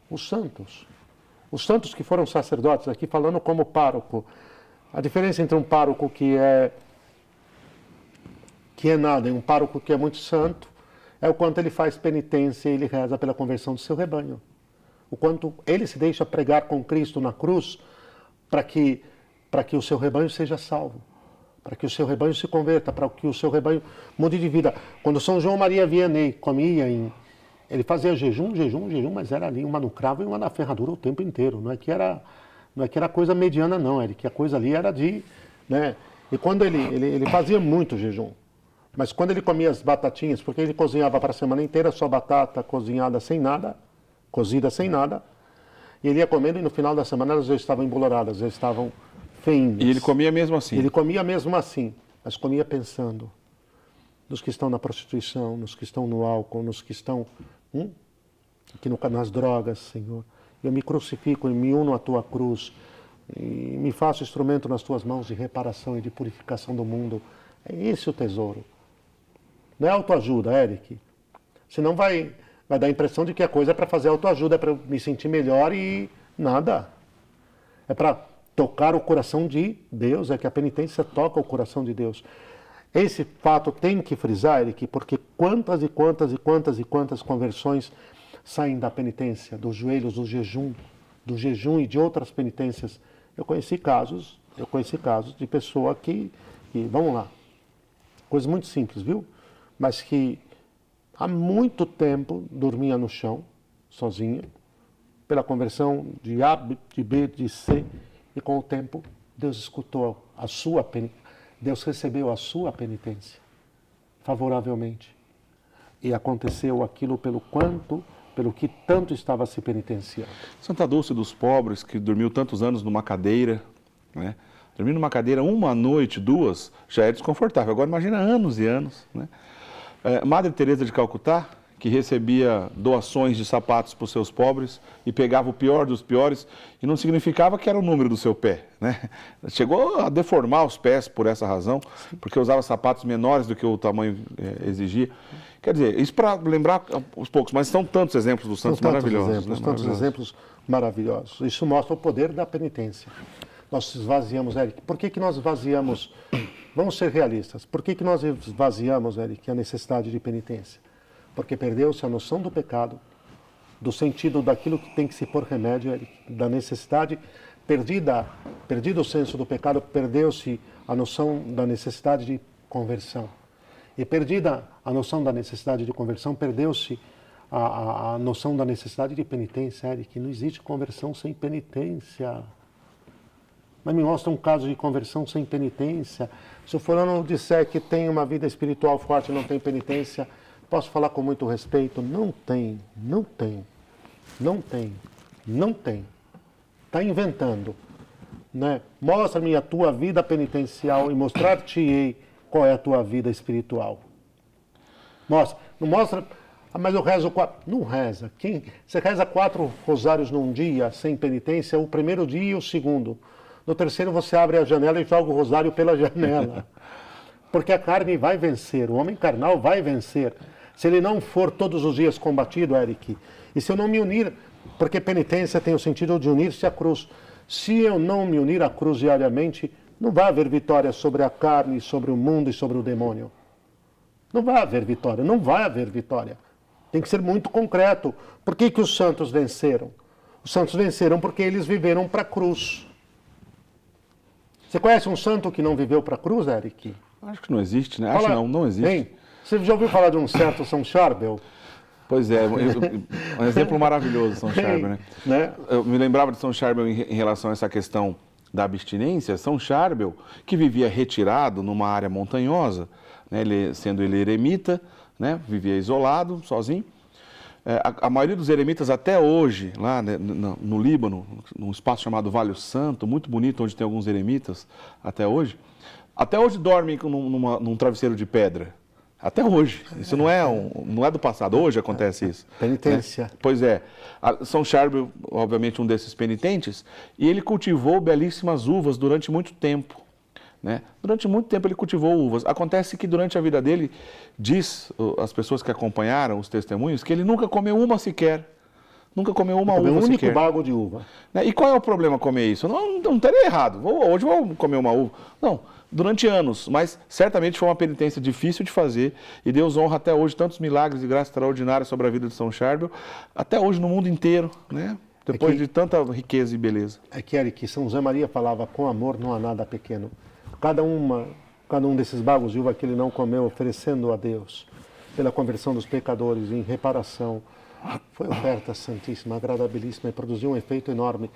Os santos. Os santos que foram sacerdotes, aqui falando como pároco. A diferença entre um pároco que é nada e um pároco que é muito santo é o quanto ele faz penitência e ele reza pela conversão do seu rebanho. O quanto ele se deixa pregar com Cristo na cruz para que o seu rebanho seja salvo, para que o seu rebanho se converta, para que o seu rebanho mude de vida. Quando São João Maria Vianney ele fazia jejum, mas era ali uma no cravo e uma na ferradura o tempo inteiro. Não é que era coisa mediana, não. Que a coisa ali era de... Né? E quando ele fazia muito jejum, mas quando ele comia as batatinhas, porque ele cozinhava para a semana inteira só batata cozinhada sem nada, cozida sem nada, e ele ia comendo e no final da semana elas já estavam emboloradas, já estavam feinhas. E ele comia mesmo assim? Ele comia mesmo assim, mas comia pensando nos que estão na prostituição, nos que estão no álcool, nos que estão nas drogas, Senhor. Eu me crucifico e me uno à tua cruz e me faço instrumento nas tuas mãos de reparação e de purificação do mundo. É esse o tesouro. Não é autoajuda, Eric. Senão vai dar a impressão de que a coisa é para fazer autoajuda, é para eu me sentir melhor e nada. É para tocar o coração de Deus, é que a penitência toca o coração de Deus. Esse fato tem que frisar, Eric, porque quantas e quantas conversões saem da penitência, dos joelhos, do jejum e de outras penitências. Eu conheci casos de pessoa que vamos lá, coisa muito simples, viu? Mas que há muito tempo dormia no chão, sozinha, pela conversão de A, de B, de C, e com o tempo Deus escutou Deus recebeu a sua penitência favoravelmente. E aconteceu aquilo pelo que tanto estava se penitenciando. Santa Dulce dos pobres, que dormiu tantos anos numa cadeira, né? Dormir numa cadeira uma noite, duas, já é desconfortável. Agora imagina anos e anos, né? Madre Teresa de Calcutá, que recebia doações de sapatos para os seus pobres e pegava o pior dos piores e não significava que era o número do seu pé, né? Chegou a deformar os pés por essa razão, porque usava sapatos menores do que o tamanho exigia. Quer dizer, isso para lembrar os poucos, mas são tantos exemplos dos santos maravilhosos. Tantos exemplos maravilhosos. Isso mostra o poder da penitência. Nós esvaziamos, Eric. Por que nós esvaziamos? Vamos ser realistas. Por que nós esvaziamos, Eric, a necessidade de penitência? Porque perdeu-se a noção do pecado, do sentido daquilo que tem que se pôr remédio, Eric, da necessidade, perdido o senso do pecado, perdeu-se a noção da necessidade de conversão. E perdida a noção da necessidade de conversão, perdeu-se a noção da necessidade de penitência, Eric. Não existe conversão sem penitência. Mas me mostra um caso de conversão sem penitência. Se o fulano disser que tem uma vida espiritual forte e não tem penitência, posso falar com muito respeito? Não tem. Está inventando. Né? Mostra-me a tua vida penitencial e mostrar-te-ei qual é a tua vida espiritual. Mostra. Não mostra... mas eu rezo 4... Não reza. Você reza 4 rosários num dia sem penitência, o primeiro dia e o segundo. No terceiro você abre a janela e joga o rosário pela janela. Porque a carne vai vencer, o homem carnal vai vencer. Se ele não for todos os dias combatido, Eric, e se eu não me unir, porque penitência tem o sentido de unir-se à cruz. Se eu não me unir à cruz diariamente, não vai haver vitória sobre a carne, sobre o mundo e sobre o demônio. Não vai haver vitória, não vai haver vitória. Tem que ser muito concreto. Por que os santos venceram? Os santos venceram porque eles viveram para a cruz. Você conhece um santo que não viveu para a cruz, Eric? Acho que não existe, né? Acho não existe. Hein? Você já ouviu falar de um certo São Charbel? Pois é, um exemplo maravilhoso, São Charbel, né? Eu me lembrava de São Charbel em relação a essa questão da abstinência. São Charbel, que vivia retirado numa área montanhosa, né? Sendo ele eremita, né? Vivia isolado, sozinho. A maioria dos eremitas até hoje, lá, né, no Líbano, num espaço chamado Vale Santo, muito bonito, onde tem alguns eremitas até hoje dormem num travesseiro de pedra. Até hoje. Isso não é do passado, hoje acontece isso. Penitência. Né? Pois é. São Charbel, obviamente, um desses penitentes, e ele cultivou belíssimas uvas durante muito tempo. Né? Durante muito tempo ele cultivou uvas. Acontece que durante a vida dele, diz as pessoas que acompanharam os testemunhos, que ele nunca comeu uma sequer. nunca comeu uma Comeu uva um único sequer. bago de uva. Né? E qual é o problema comer isso? Não estaria errado. Hoje vou comer uma uva. Não, durante anos. Mas certamente foi uma penitência difícil de fazer. E Deus honra até hoje tantos milagres e graças extraordinárias sobre a vida de São Charbel. Até hoje no mundo inteiro, né? Depois de tanta riqueza e beleza. É que, Eric, São José Maria falava, com amor não há nada pequeno. Cada um desses bagos de uva que ele não comeu, oferecendo a Deus, pela conversão dos pecadores, em reparação, foi oferta santíssima, agradabilíssima e produziu um efeito enorme.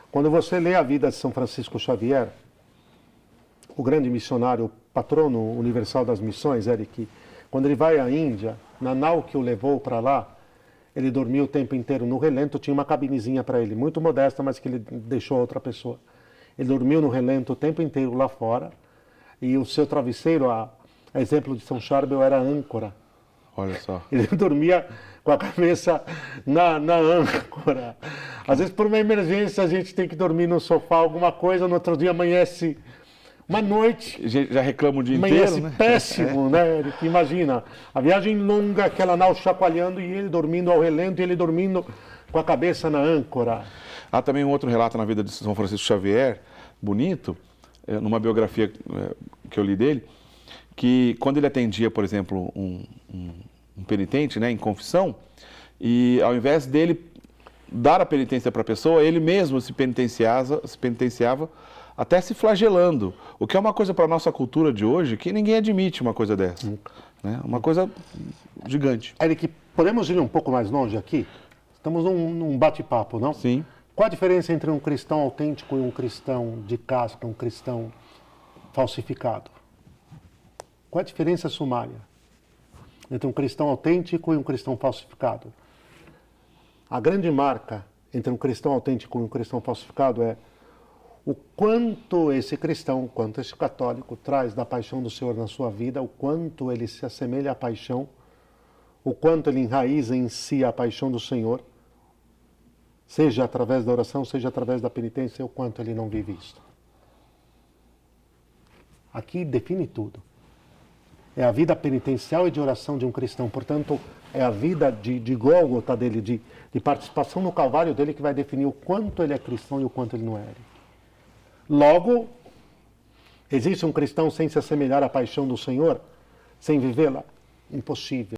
Quando você lê a vida de São Francisco Xavier, o grande missionário, o patrono universal das missões, Eric, quando ele vai à Índia, na nau que o levou para lá, ele dormia o tempo inteiro no relento, tinha uma cabinezinha para ele, muito modesta, mas que ele deixou a outra pessoa. Ele dormiu no relento o tempo inteiro lá fora, e o seu travesseiro, a exemplo de São Charbel, era a âncora. Olha só. Ele dormia com a cabeça na âncora. Às vezes, por uma emergência, a gente tem que dormir no sofá, alguma coisa, no outro dia amanhece uma noite. Já reclama o dia Amanhece inteiro, né? péssimo, né, Eric? Imagina, a viagem longa, aquela nau chacoalhando e ele dormindo ao relento e ele dormindo com a cabeça na âncora. Há também um outro relato na vida de São Francisco Xavier, bonito, numa biografia que eu li dele, que quando ele atendia, por exemplo, um penitente, né, em confissão, e ao invés dele dar a penitência para a pessoa, ele mesmo se penitenciava até se flagelando, o que é uma coisa para a nossa cultura de hoje que ninguém admite uma coisa dessa. Né? Uma coisa gigante. Eric, podemos ir um pouco mais longe aqui? Estamos num bate-papo, não? Sim. Qual a diferença entre um cristão autêntico e um cristão de casca, um cristão falsificado? Qual a diferença sumária entre um cristão autêntico e um cristão falsificado? A grande marca entre um cristão autêntico e um cristão falsificado é o quanto esse cristão, o quanto esse católico traz da paixão do Senhor na sua vida, o quanto ele se assemelha à paixão, o quanto ele enraiza em si a paixão do Senhor, seja através da oração, seja através da penitência, o quanto ele não vive isto. Aqui define tudo. É a vida penitencial e de oração de um cristão, portanto, é a vida de Gólgota dele, de participação no Calvário dele que vai definir o quanto ele é cristão e o quanto ele não é. Logo, existe um cristão sem se assemelhar à paixão do Senhor, sem vivê-la? Impossível.